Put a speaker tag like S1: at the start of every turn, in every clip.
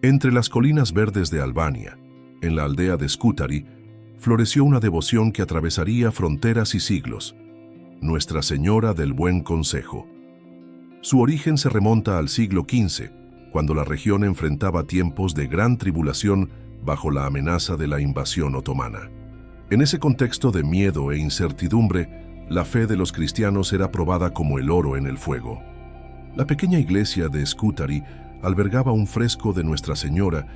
S1: Entre las colinas verdes de Albania, en la aldea de Scutari, floreció una devoción que atravesaría fronteras y siglos: Nuestra Señora del Buen Consejo. Su origen se remonta al siglo XV, cuando la región enfrentaba tiempos de gran tribulación bajo la amenaza de la invasión otomana. En ese contexto de miedo e incertidumbre, la fe de los cristianos era probada como el oro en el fuego. La pequeña iglesia de Scutari albergaba un fresco de Nuestra Señora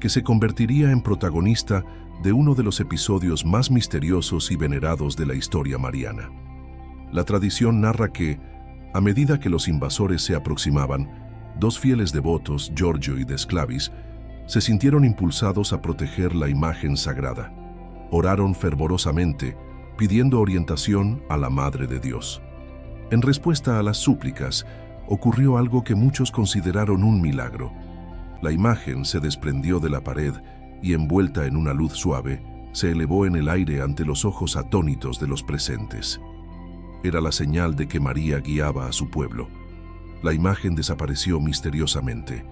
S1: que se convertiría en protagonista de uno de los episodios más misteriosos y venerados de la historia mariana. La tradición narra que, a medida que los invasores se aproximaban, dos fieles devotos, Giorgio y Desclavis, se sintieron impulsados a proteger la imagen sagrada. Oraron fervorosamente, pidiendo orientación a la Madre de Dios. En respuesta a las súplicas, ocurrió algo que muchos consideraron un milagro. La imagen se desprendió de la pared y, envuelta en una luz suave, se elevó en el aire ante los ojos atónitos de los presentes. Era la señal de que María guiaba a su pueblo. La imagen desapareció misteriosamente.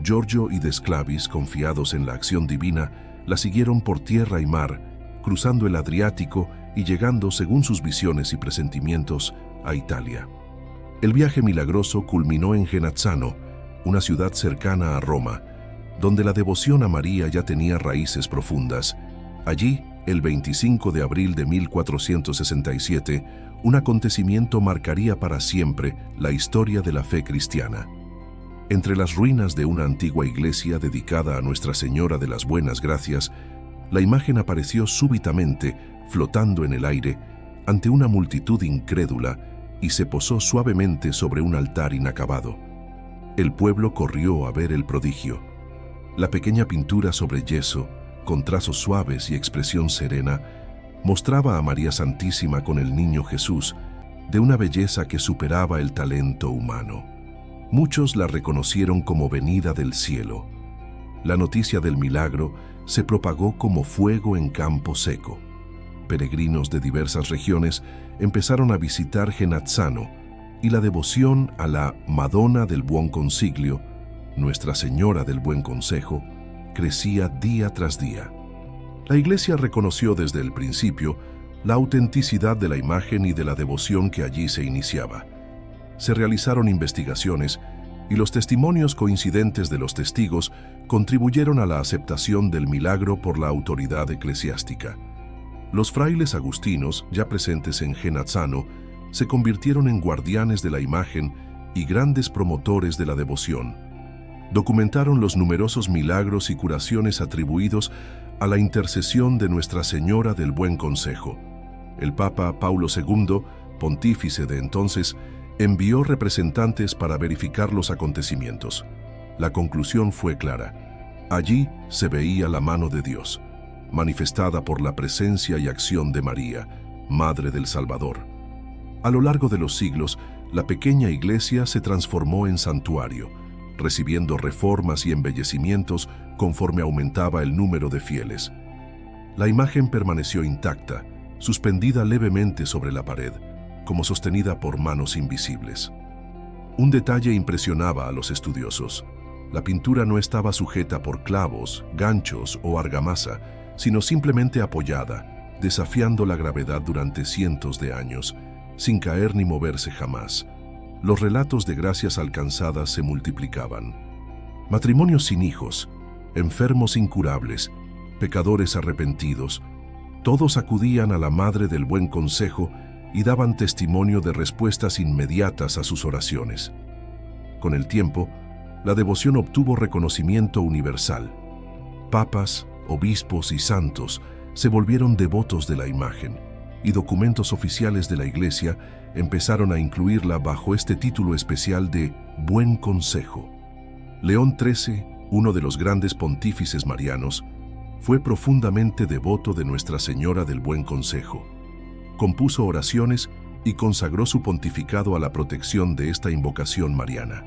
S1: Giorgio y Desclavis, confiados en la acción divina, la siguieron por tierra y mar, cruzando el Adriático y llegando, según sus visiones y presentimientos, a Italia. El viaje milagroso culminó en Genazzano, una ciudad cercana a Roma, donde la devoción a María ya tenía raíces profundas. Allí, el 25 de abril de 1467, un acontecimiento marcaría para siempre la historia de la fe cristiana. Entre las ruinas de una antigua iglesia dedicada a Nuestra Señora de las Buenas Gracias, la imagen apareció súbitamente, flotando en el aire, ante una multitud incrédula, y se posó suavemente sobre un altar inacabado. El pueblo corrió a ver el prodigio. La pequeña pintura sobre yeso, con trazos suaves y expresión serena, mostraba a María Santísima con el niño Jesús, de una belleza que superaba el talento humano. Muchos la reconocieron como venida del cielo. La noticia del milagro se propagó como fuego en campo seco. Peregrinos de diversas regiones empezaron a visitar Genazzano, y la devoción a la Madonna del Buon Consiglio, Nuestra Señora del Buen Consejo, crecía día tras día. La Iglesia reconoció desde el principio la autenticidad de la imagen y de la devoción que allí se iniciaba. Se realizaron investigaciones y los testimonios coincidentes de los testigos contribuyeron a la aceptación del milagro por la autoridad eclesiástica. Los frailes agustinos, ya presentes en Genazzano, se convirtieron en guardianes de la imagen y grandes promotores de la devoción. Documentaron los numerosos milagros y curaciones atribuidos a la intercesión de Nuestra Señora del Buen Consejo. El Papa Paulo II, pontífice de entonces, envió representantes para verificar los acontecimientos. La conclusión fue clara. Allí se veía la mano de Dios, manifestada por la presencia y acción de María, Madre del Salvador. A lo largo de los siglos, la pequeña iglesia se transformó en santuario, recibiendo reformas y embellecimientos conforme aumentaba el número de fieles. La imagen permaneció intacta, suspendida levemente sobre la pared, como sostenida por manos invisibles. Un detalle impresionaba a los estudiosos. La pintura no estaba sujeta por clavos, ganchos o argamasa, sino simplemente apoyada, desafiando la gravedad durante cientos de años, sin caer ni moverse jamás. Los relatos de gracias alcanzadas se multiplicaban. Matrimonios sin hijos, enfermos incurables, pecadores arrepentidos, todos acudían a la Madre del Buen Consejo y daban testimonio de respuestas inmediatas a sus oraciones. Con el tiempo, la devoción obtuvo reconocimiento universal. Papas, obispos y santos se volvieron devotos de la imagen, y documentos oficiales de la Iglesia empezaron a incluirla bajo este título especial de Buen Consejo. León XIII, uno de los grandes pontífices marianos, fue profundamente devoto de Nuestra Señora del Buen Consejo. Compuso oraciones y consagró su pontificado a la protección de esta invocación mariana.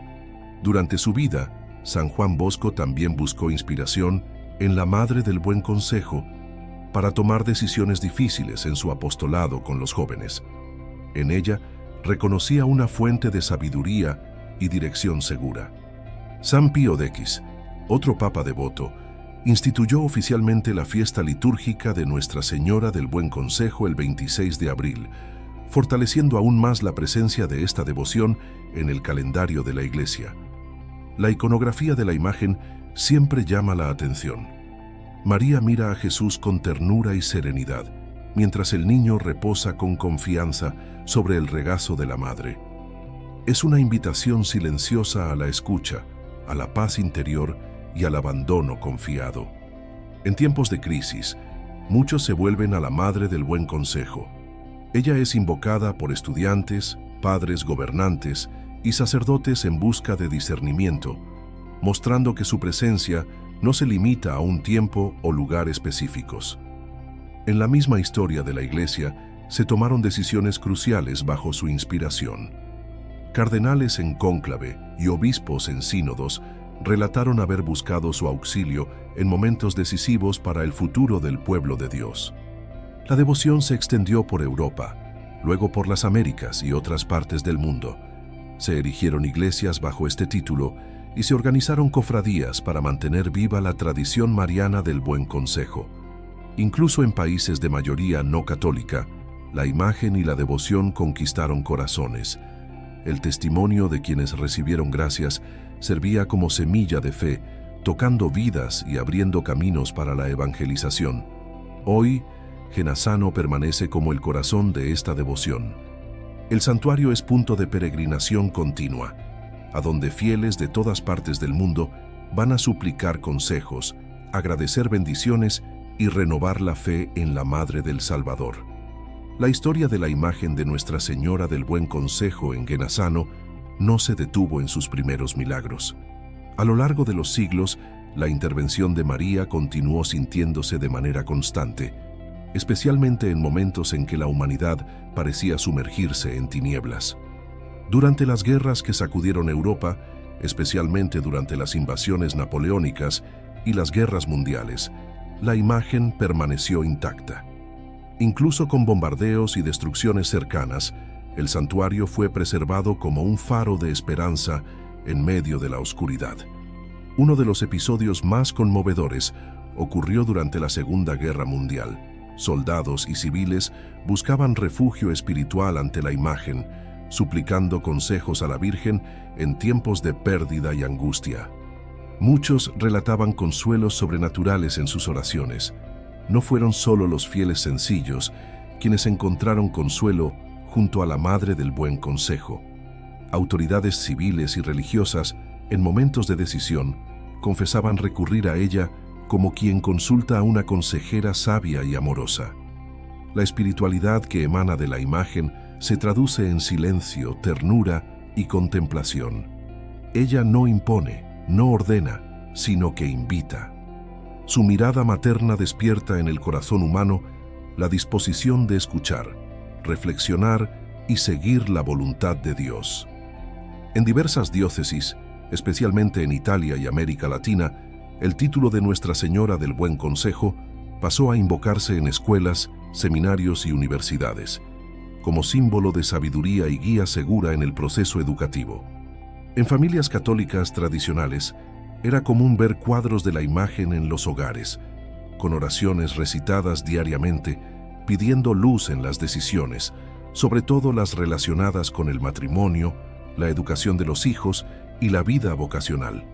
S1: Durante su vida, San Juan Bosco también buscó inspiración en la Madre del Buen Consejo para tomar decisiones difíciles en su apostolado con los jóvenes. En ella, reconocía una fuente de sabiduría y dirección segura. San Pío X, Otro papa devoto instituyó oficialmente la fiesta litúrgica de Nuestra Señora del Buen Consejo el 26 de abril, fortaleciendo aún más la presencia de esta devoción en el calendario de la Iglesia. La iconografía de la imagen siempre llama la atención. María mira a Jesús con ternura y serenidad, mientras el niño reposa con confianza sobre el regazo de la madre. Es una invitación silenciosa a la escucha, a la paz interior y al abandono confiado. En tiempos de crisis, muchos se vuelven a la Madre del Buen Consejo. Ella es invocada por estudiantes, padres gobernantes y sacerdotes en busca de discernimiento, mostrando que su presencia no se limita a un tiempo o lugar específicos. En la misma historia de la Iglesia, se tomaron decisiones cruciales bajo su inspiración. Cardenales en cónclave y obispos en sínodos relataron haber buscado su auxilio en momentos decisivos para el futuro del pueblo de Dios. La devoción se extendió por Europa, luego por las Américas y otras partes del mundo. Se erigieron iglesias bajo este título y se organizaron cofradías para mantener viva la tradición mariana del Buen Consejo. Incluso en países de mayoría no católica, la imagen y la devoción conquistaron corazones. El testimonio de quienes recibieron gracias servía como semilla de fe, tocando vidas y abriendo caminos para la evangelización. Hoy, Genazzano permanece como el corazón de esta devoción. El santuario es punto de peregrinación continua, a donde fieles de todas partes del mundo van a suplicar consejos, agradecer bendiciones y renovar la fe en la Madre del Salvador. La historia de la imagen de Nuestra Señora del Buen Consejo en Genazzano no se detuvo en sus primeros milagros. A lo largo de los siglos, la intervención de María continuó sintiéndose de manera constante, especialmente en momentos en que la humanidad parecía sumergirse en tinieblas. Durante las guerras que sacudieron Europa, especialmente durante las invasiones napoleónicas y las guerras mundiales, la imagen permaneció intacta. Incluso con bombardeos y destrucciones cercanas, el santuario fue preservado como un faro de esperanza en medio de la oscuridad. Uno de los episodios más conmovedores ocurrió durante la Segunda Guerra Mundial. Soldados y civiles buscaban refugio espiritual ante la imagen, suplicando consejos a la Virgen en tiempos de pérdida y angustia. Muchos relataban consuelos sobrenaturales en sus oraciones. No fueron solo los fieles sencillos quienes encontraron consuelo junto a la Madre del Buen Consejo. Autoridades civiles y religiosas, en momentos de decisión, confesaban recurrir a ella como quien consulta a una consejera sabia y amorosa. La espiritualidad que emana de la imagen se traduce en silencio, ternura y contemplación. Ella no impone, no ordena, sino que invita. Su mirada materna despierta en el corazón humano la disposición de escuchar, reflexionar y seguir la voluntad de Dios. En diversas diócesis, especialmente en Italia y América Latina, el título de Nuestra Señora del Buen Consejo pasó a invocarse en escuelas, seminarios y universidades, como símbolo de sabiduría y guía segura en el proceso educativo. En familias católicas tradicionales, era común ver cuadros de la imagen en los hogares, con oraciones recitadas diariamente, pidiendo luz en las decisiones, sobre todo las relacionadas con el matrimonio, la educación de los hijos y la vida vocacional.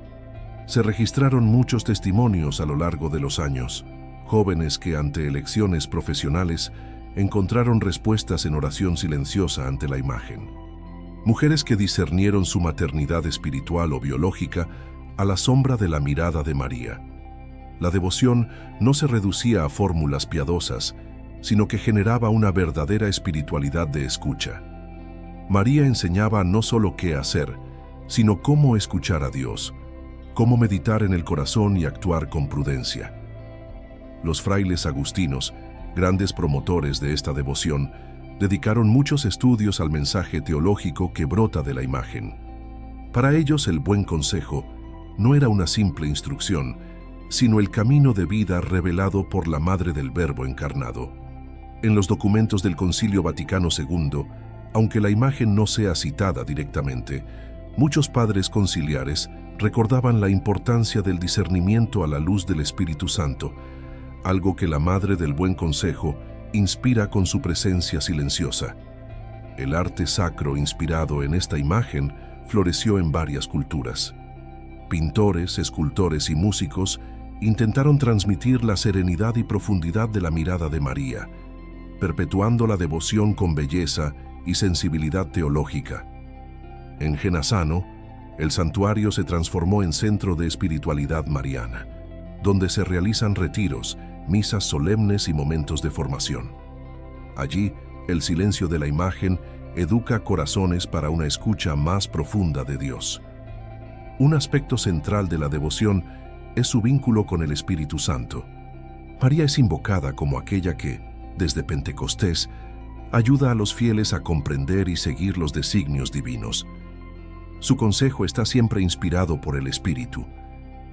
S1: Se registraron muchos testimonios a lo largo de los años, jóvenes que ante elecciones profesionales encontraron respuestas en oración silenciosa ante la imagen. Mujeres que discernieron su maternidad espiritual o biológica a la sombra de la mirada de María. La devoción no se reducía a fórmulas piadosas, sino que generaba una verdadera espiritualidad de escucha. María enseñaba no solo qué hacer, sino cómo escuchar a Dios, cómo meditar en el corazón y actuar con prudencia. Los frailes agustinos, grandes promotores de esta devoción, dedicaron muchos estudios al mensaje teológico que brota de la imagen. Para ellos, el Buen Consejo no era una simple instrucción, sino el camino de vida revelado por la Madre del Verbo encarnado. En los documentos del Concilio Vaticano II, aunque la imagen no sea citada directamente, muchos padres conciliares recordaban la importancia del discernimiento a la luz del Espíritu Santo, algo que la Madre del Buen Consejo inspira con su presencia silenciosa. El arte sacro inspirado en esta imagen floreció en varias culturas. Pintores, escultores y músicos intentaron transmitir la serenidad y profundidad de la mirada de María, perpetuando la devoción con belleza y sensibilidad teológica. En Genazzano, el santuario se transformó en centro de espiritualidad mariana, donde se realizan retiros, misas solemnes y momentos de formación. Allí, el silencio de la imagen educa corazones para una escucha más profunda de Dios. Un aspecto central de la devoción es su vínculo con el Espíritu Santo. María es invocada como aquella que, desde Pentecostés, ayuda a los fieles a comprender y seguir los designios divinos. Su consejo está siempre inspirado por el Espíritu.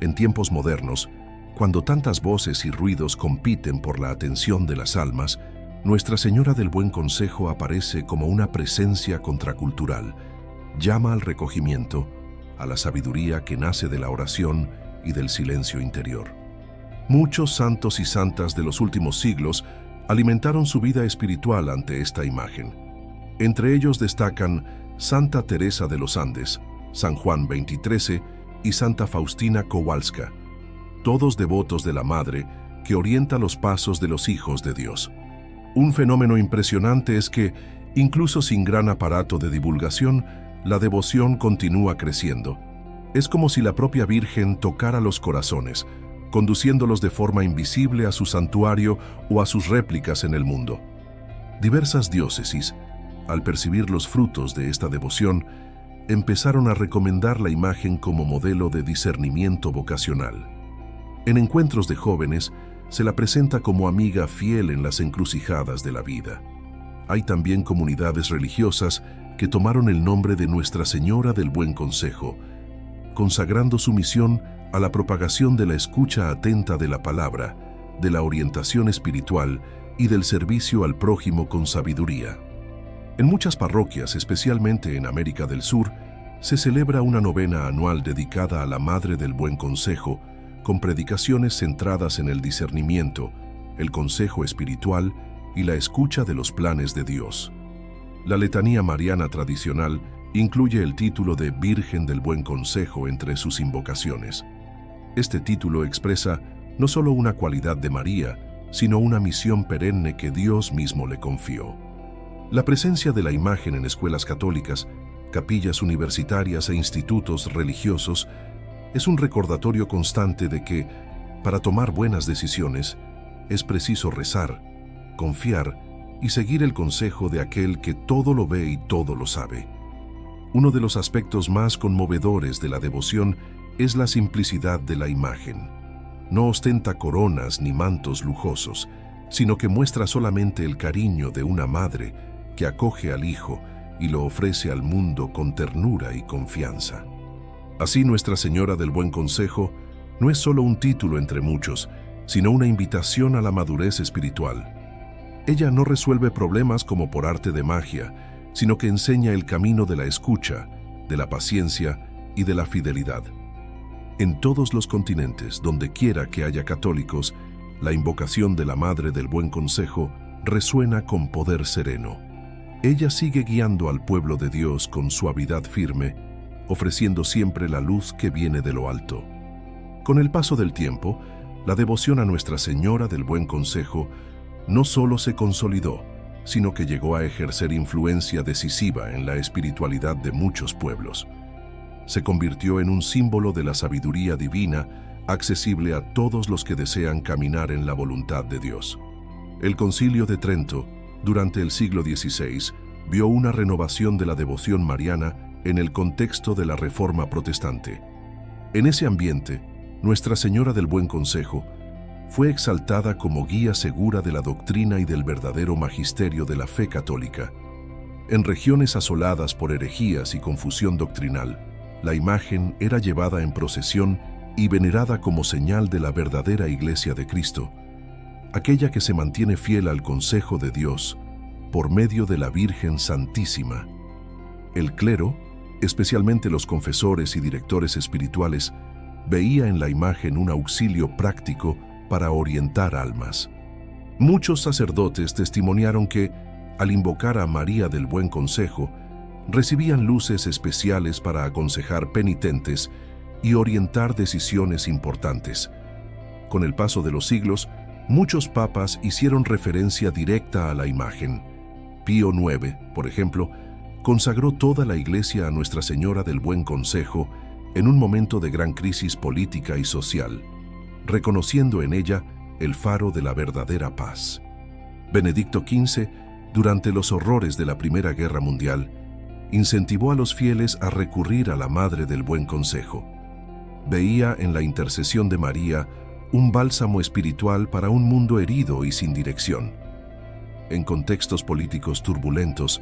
S1: En tiempos modernos, cuando tantas voces y ruidos compiten por la atención de las almas, Nuestra Señora del Buen Consejo aparece como una presencia contracultural. Llama al recogimiento, a la sabiduría que nace de la oración y del silencio interior. Muchos santos y santas de los últimos siglos alimentaron su vida espiritual ante esta imagen. Entre ellos destacan Santa Teresa de los Andes, San Juan XXIII y Santa Faustina Kowalska, todos devotos de la Madre que orienta los pasos de los hijos de Dios. Un fenómeno impresionante es que, incluso sin gran aparato de divulgación, la devoción continúa creciendo. Es como si la propia Virgen tocara los corazones, conduciéndolos de forma invisible a su santuario o a sus réplicas en el mundo. Diversas diócesis, al percibir los frutos de esta devoción, empezaron a recomendar la imagen como modelo de discernimiento vocacional. En encuentros de jóvenes, se la presenta como amiga fiel en las encrucijadas de la vida. Hay también comunidades religiosas que tomaron el nombre de Nuestra Señora del Buen Consejo, consagrando su misión a la propagación de la escucha atenta de la palabra, de la orientación espiritual y del servicio al prójimo con sabiduría. En muchas parroquias, especialmente en América del Sur, se celebra una novena anual dedicada a la Madre del Buen Consejo, con predicaciones centradas en el discernimiento, el consejo espiritual y la escucha de los planes de Dios. La letanía mariana tradicional incluye el título de Virgen del Buen Consejo entre sus invocaciones. Este título expresa no solo una cualidad de María, sino una misión perenne que Dios mismo le confió. La presencia de la imagen en escuelas católicas, capillas universitarias e institutos religiosos es un recordatorio constante de que, para tomar buenas decisiones, es preciso rezar, confiar y seguir el consejo de aquel que todo lo ve y todo lo sabe. Uno de los aspectos más conmovedores de la devoción es la simplicidad de la imagen. No ostenta coronas ni mantos lujosos, sino que muestra solamente el cariño de una madre que acoge al Hijo y lo ofrece al mundo con ternura y confianza. Así, Nuestra Señora del Buen Consejo no es solo un título entre muchos, sino una invitación a la madurez espiritual. Ella no resuelve problemas como por arte de magia, sino que enseña el camino de la escucha, de la paciencia y de la fidelidad. En todos los continentes, donde quiera que haya católicos, la invocación de la Madre del Buen Consejo resuena con poder sereno. Ella sigue guiando al pueblo de Dios con suavidad firme, ofreciendo siempre la luz que viene de lo alto. Con el paso del tiempo, la devoción a Nuestra Señora del Buen Consejo no solo se consolidó, sino que llegó a ejercer influencia decisiva en la espiritualidad de muchos pueblos. Se convirtió en un símbolo de la sabiduría divina, accesible a todos los que desean caminar en la voluntad de Dios. El Concilio de Trento, durante el siglo XVI, vio una renovación de la devoción mariana en el contexto de la Reforma protestante. En ese ambiente, Nuestra Señora del Buen Consejo fue exaltada como guía segura de la doctrina y del verdadero magisterio de la fe católica. En regiones asoladas por herejías y confusión doctrinal, la imagen era llevada en procesión y venerada como señal de la verdadera Iglesia de Cristo, aquella que se mantiene fiel al consejo de Dios por medio de la Virgen Santísima. El clero, especialmente los confesores y directores espirituales, veía en la imagen un auxilio práctico para orientar almas. Muchos sacerdotes testimoniaron que, al invocar a María del Buen Consejo, recibían luces especiales para aconsejar penitentes y orientar decisiones importantes. Con el paso de los siglos, muchos papas hicieron referencia directa a la imagen. Pío IX, por ejemplo, consagró toda la Iglesia a Nuestra Señora del Buen Consejo en un momento de gran crisis política y social, reconociendo en ella el faro de la verdadera paz. Benedicto XV, durante los horrores de la Primera Guerra Mundial, incentivó a los fieles a recurrir a la Madre del Buen Consejo. Veía en la intercesión de María un bálsamo espiritual para un mundo herido y sin dirección. En contextos políticos turbulentos,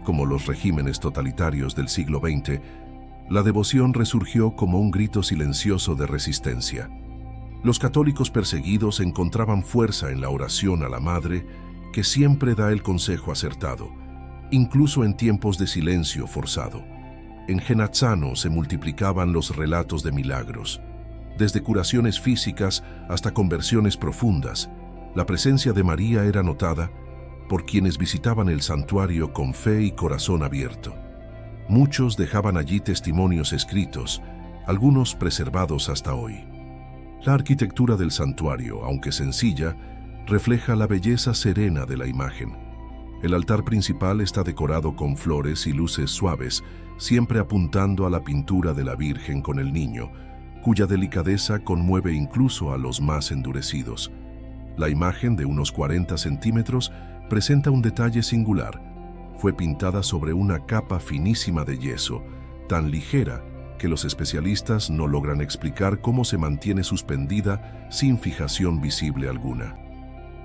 S1: como los regímenes totalitarios del siglo XX, la devoción resurgió como un grito silencioso de resistencia. Los católicos perseguidos encontraban fuerza en la oración a la Madre, que siempre da el consejo acertado, incluso en tiempos de silencio forzado. En Genazzano se multiplicaban los relatos de milagros. Desde curaciones físicas hasta conversiones profundas, la presencia de María era notada por quienes visitaban el santuario con fe y corazón abierto. Muchos dejaban allí testimonios escritos, algunos preservados hasta hoy. La arquitectura del santuario, aunque sencilla, refleja la belleza serena de la imagen. El altar principal está decorado con flores y luces suaves, siempre apuntando a la pintura de la Virgen con el Niño, cuya delicadeza conmueve incluso a los más endurecidos. La imagen, de unos 40 centímetros, presenta un detalle singular. Fue pintada sobre una capa finísima de yeso, tan ligera que los especialistas no logran explicar cómo se mantiene suspendida sin fijación visible alguna.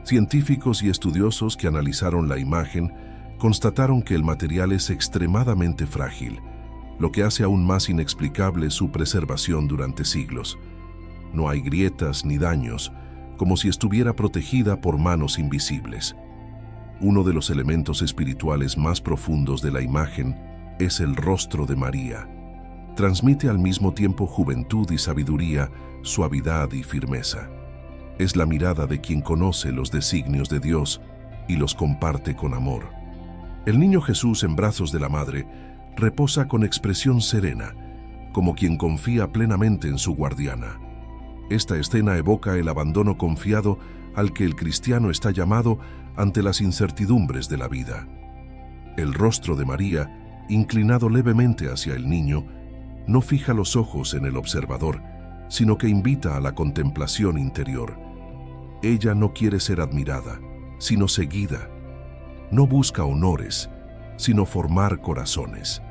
S1: Científicos y estudiosos que analizaron la imagen constataron que el material es extremadamente frágil, lo que hace aún más inexplicable su preservación durante siglos. No hay grietas ni daños, como si estuviera protegida por manos invisibles. Uno de los elementos espirituales más profundos de la imagen es el rostro de María. Transmite al mismo tiempo juventud y sabiduría, suavidad y firmeza. Es la mirada de quien conoce los designios de Dios y los comparte con amor. El niño Jesús en brazos de la Madre reposa con expresión serena, como quien confía plenamente en su guardiana. Esta escena evoca el abandono confiado al que el cristiano está llamado ante las incertidumbres de la vida. El rostro de María, inclinado levemente hacia el niño, no fija los ojos en el observador, sino que invita a la contemplación interior. Ella no quiere ser admirada, sino seguida. No busca honores, sino formar corazones.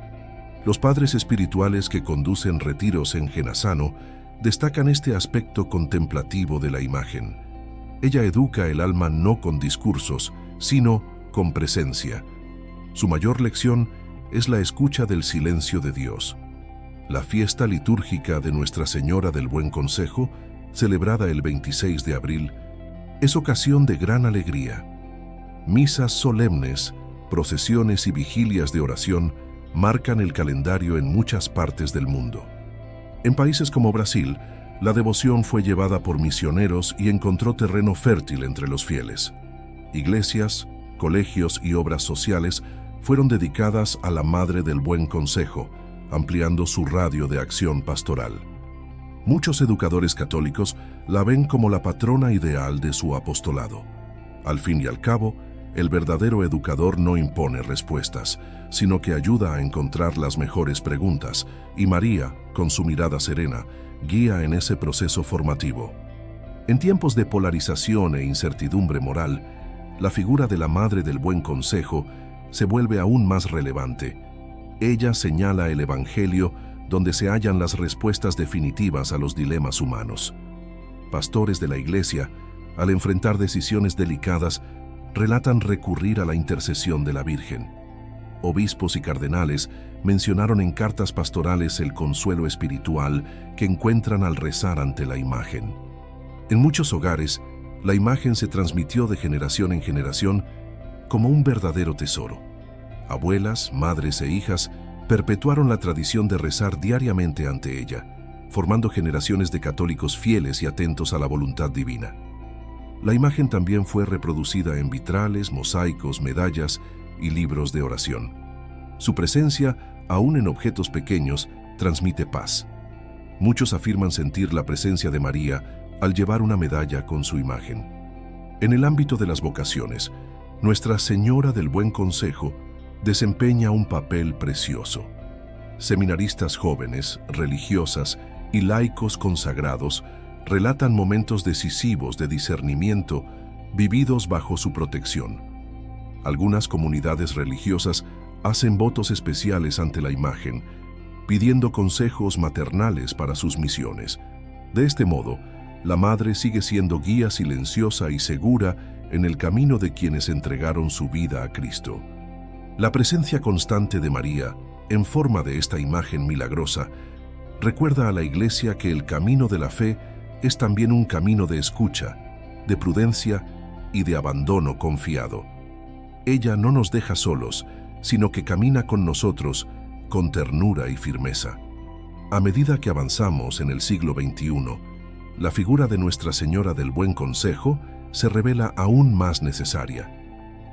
S1: Los padres espirituales que conducen retiros en Genazzano destacan este aspecto contemplativo de la imagen. Ella educa el alma no con discursos, sino con presencia. Su mayor lección es la escucha del silencio de Dios. La fiesta litúrgica de Nuestra Señora del Buen Consejo, celebrada el 26 de abril, es ocasión de gran alegría. Misas solemnes, procesiones y vigilias de oración marcan el calendario en muchas partes del mundo. En países como Brasil, la devoción fue llevada por misioneros y encontró terreno fértil entre los fieles. Iglesias, colegios y obras sociales fueron dedicadas a la Madre del Buen Consejo, ampliando su radio de acción pastoral. Muchos educadores católicos la ven como la patrona ideal de su apostolado. Al fin y al cabo, el verdadero educador no impone respuestas, sino que ayuda a encontrar las mejores preguntas, y María, con su mirada serena, guía en ese proceso formativo. En tiempos de polarización e incertidumbre moral, la figura de la Madre del Buen Consejo se vuelve aún más relevante. Ella señala el Evangelio donde se hallan las respuestas definitivas a los dilemas humanos. Pastores de la Iglesia, al enfrentar decisiones delicadas, relatan recurrir a la intercesión de la Virgen. Obispos y cardenales mencionaron en cartas pastorales el consuelo espiritual que encuentran al rezar ante la imagen. En muchos hogares, la imagen se transmitió de generación en generación como un verdadero tesoro. Abuelas, madres e hijas perpetuaron la tradición de rezar diariamente ante ella, formando generaciones de católicos fieles y atentos a la voluntad divina. La imagen también fue reproducida en vitrales, mosaicos, medallas y libros de oración. Su presencia, aún en objetos pequeños, transmite paz. Muchos afirman sentir la presencia de María al llevar una medalla con su imagen. En el ámbito de las vocaciones, Nuestra Señora del Buen Consejo desempeña un papel precioso. Seminaristas jóvenes, religiosas y laicos consagrados relatan momentos decisivos de discernimiento vividos bajo su protección. Algunas comunidades religiosas hacen votos especiales ante la imagen, pidiendo consejos maternales para sus misiones. De este modo, la Madre sigue siendo guía silenciosa y segura en el camino de quienes entregaron su vida a Cristo. La presencia constante de María, en forma de esta imagen milagrosa, recuerda a la Iglesia que el camino de la fe es también un camino de escucha, de prudencia y de abandono confiado. Ella no nos deja solos, sino que camina con nosotros con ternura y firmeza. A medida que avanzamos en el siglo XXI, la figura de Nuestra Señora del Buen Consejo se revela aún más necesaria.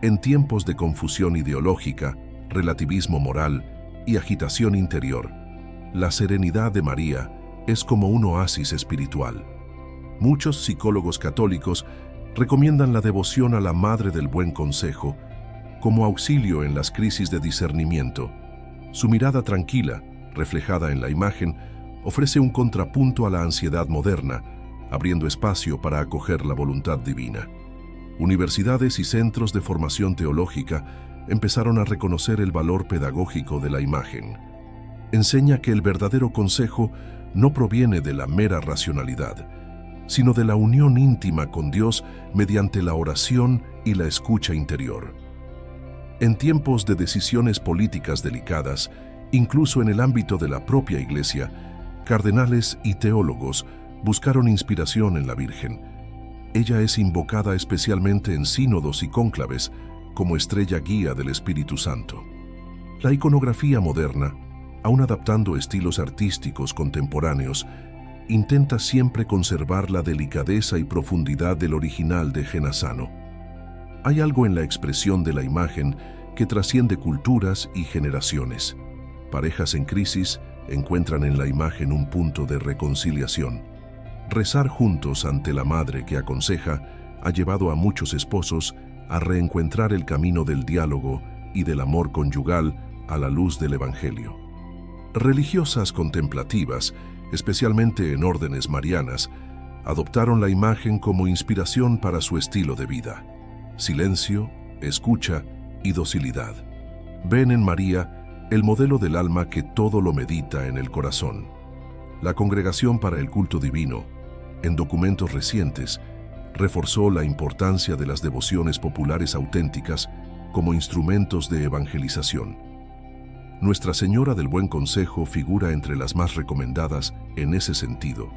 S1: En tiempos de confusión ideológica, relativismo moral y agitación interior, la serenidad de María es como un oasis espiritual. Muchos psicólogos católicos recomiendan la devoción a la Madre del Buen Consejo como auxilio en las crisis de discernimiento. Su mirada tranquila, reflejada en la imagen, ofrece un contrapunto a la ansiedad moderna, abriendo espacio para acoger la voluntad divina. Universidades y centros de formación teológica empezaron a reconocer el valor pedagógico de la imagen. Enseña que el verdadero consejo no proviene de la mera racionalidad, sino de la unión íntima con Dios mediante la oración y la escucha interior. En tiempos de decisiones políticas delicadas, incluso en el ámbito de la propia Iglesia, cardenales y teólogos buscaron inspiración en la Virgen. Ella es invocada especialmente en sínodos y cónclaves como estrella guía del Espíritu Santo. La iconografía moderna, aun adaptando estilos artísticos contemporáneos, intenta siempre conservar la delicadeza y profundidad del original de Genazzano. Hay algo en la expresión de la imagen que trasciende culturas y generaciones. Parejas en crisis encuentran en la imagen un punto de reconciliación. Rezar juntos ante la Madre que aconseja ha llevado a muchos esposos a reencuentrar el camino del diálogo y del amor conyugal a la luz del Evangelio. Religiosas contemplativas, especialmente en órdenes marianas, adoptaron la imagen como inspiración para su estilo de vida. Silencio, escucha y docilidad. Ven en María el modelo del alma que todo lo medita en el corazón. La Congregación para el Culto Divino, en documentos recientes, reforzó la importancia de las devociones populares auténticas como instrumentos de evangelización. Nuestra Señora del Buen Consejo figura entre las más recomendadas en ese sentido.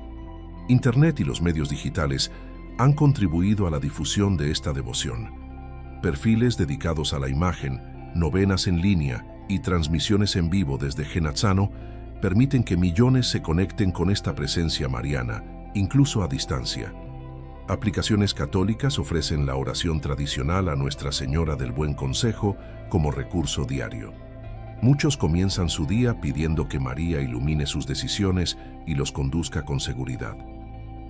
S1: Internet y los medios digitales han contribuido a la difusión de esta devoción. Perfiles dedicados a la imagen, novenas en línea y transmisiones en vivo desde Genazzano permiten que millones se conecten con esta presencia mariana, incluso a distancia. Aplicaciones católicas ofrecen la oración tradicional a Nuestra Señora del Buen Consejo como recurso diario. Muchos comienzan su día pidiendo que María ilumine sus decisiones y los conduzca con seguridad.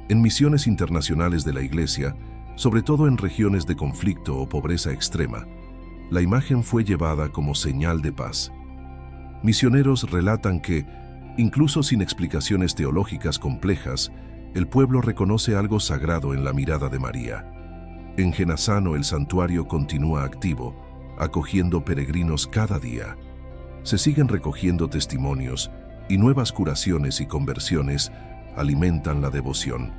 S1: En misiones internacionales de la Iglesia, sobre todo en regiones de conflicto o pobreza extrema, la imagen fue llevada como señal de paz. Misioneros relatan que, incluso sin explicaciones teológicas complejas, el pueblo reconoce algo sagrado en la mirada de María. En Genazzano el santuario continúa activo, acogiendo peregrinos cada día. Se siguen recogiendo testimonios y nuevas curaciones y conversiones alimentan la devoción.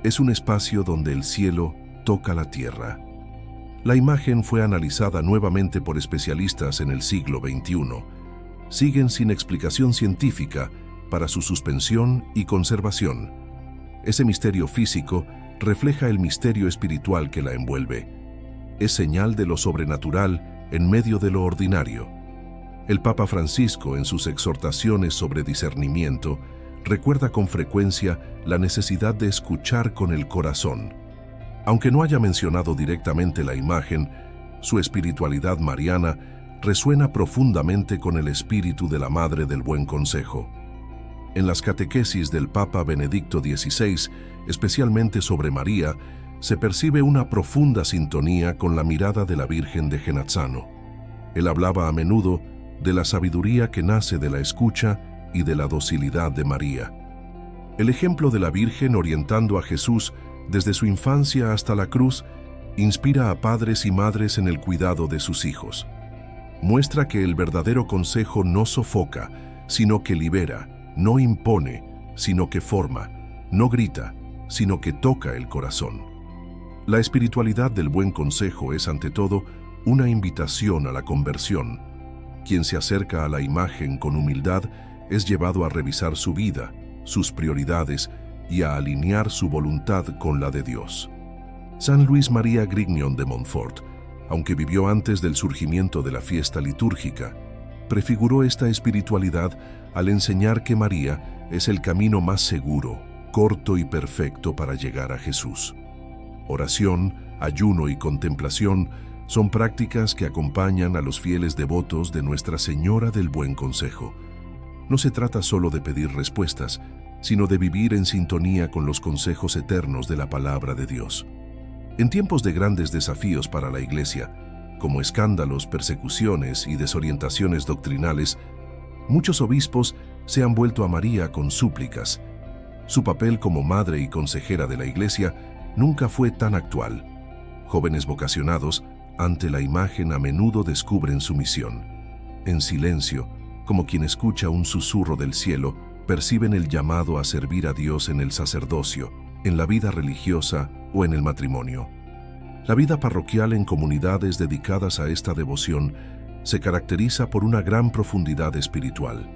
S1: Es un espacio donde el cielo toca la tierra. La imagen fue analizada nuevamente por especialistas en el siglo XXI. Siguen sin explicación científica para su suspensión y conservación. Ese misterio físico refleja el misterio espiritual que la envuelve. Es señal de lo sobrenatural en medio de lo ordinario. El Papa Francisco, en sus exhortaciones sobre discernimiento, recuerda con frecuencia la necesidad de escuchar con el corazón. Aunque no haya mencionado directamente la imagen, su espiritualidad mariana resuena profundamente con el espíritu de la Madre del Buen Consejo. En las catequesis del Papa Benedicto XVI, especialmente sobre María, se percibe una profunda sintonía con la mirada de la Virgen de Genazzano. Él hablaba a menudo de la sabiduría que nace de la escucha y de la docilidad de María. El ejemplo de la Virgen orientando a Jesús desde su infancia hasta la cruz inspira a padres y madres en el cuidado de sus hijos. Muestra que el verdadero consejo no sofoca, sino que libera, no impone, sino que forma, no grita, sino que toca el corazón. La espiritualidad del buen consejo es, ante todo, una invitación a la conversión. Quien se acerca a la imagen con humildad es llevado a revisar su vida, sus prioridades y a alinear su voluntad con la de Dios. San Luis María Grignion de Montfort, aunque vivió antes del surgimiento de la fiesta litúrgica, prefiguró esta espiritualidad al enseñar que María es el camino más seguro, corto y perfecto para llegar a Jesús. Oración, ayuno y contemplación son prácticas que acompañan a los fieles devotos de Nuestra Señora del Buen Consejo. No se trata solo de pedir respuestas, sino de vivir en sintonía con los consejos eternos de la palabra de Dios. En tiempos de grandes desafíos para la Iglesia, como escándalos, persecuciones y desorientaciones doctrinales, muchos obispos se han vuelto a María con súplicas. Su papel como madre y consejera de la Iglesia nunca fue tan actual. Jóvenes vocacionados, ante la imagen, a menudo descubren su misión. En silencio, como quien escucha un susurro del cielo, perciben el llamado a servir a Dios en el sacerdocio, en la vida religiosa o en el matrimonio. La vida parroquial en comunidades dedicadas a esta devoción se caracteriza por una gran profundidad espiritual.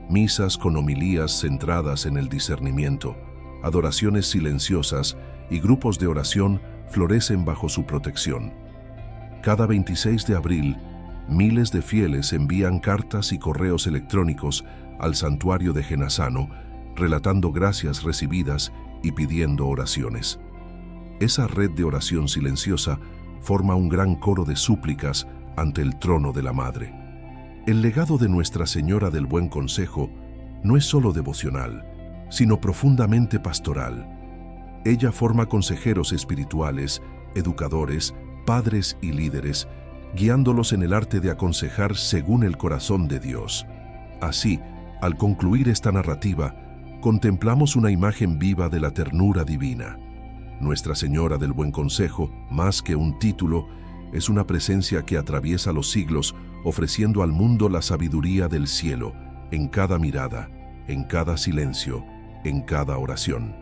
S1: Misas con homilías centradas en el discernimiento, adoraciones silenciosas y grupos de oración florecen bajo su protección. Cada 26 de abril, miles de fieles envían cartas y correos electrónicos al santuario de Genazzano, relatando gracias recibidas y pidiendo oraciones. Esa red de oración silenciosa forma un gran coro de súplicas ante el trono de la Madre. El legado de Nuestra Señora del Buen Consejo no es solo devocional, sino profundamente pastoral. Ella forma consejeros espirituales, educadores, padres y líderes, guiándolos en el arte de aconsejar según el corazón de Dios. Así, al concluir esta narrativa, contemplamos una imagen viva de la ternura divina. Nuestra Señora del Buen Consejo, más que un título, es una presencia que atraviesa los siglos, ofreciendo al mundo la sabiduría del cielo, en cada mirada, en cada silencio, en cada oración.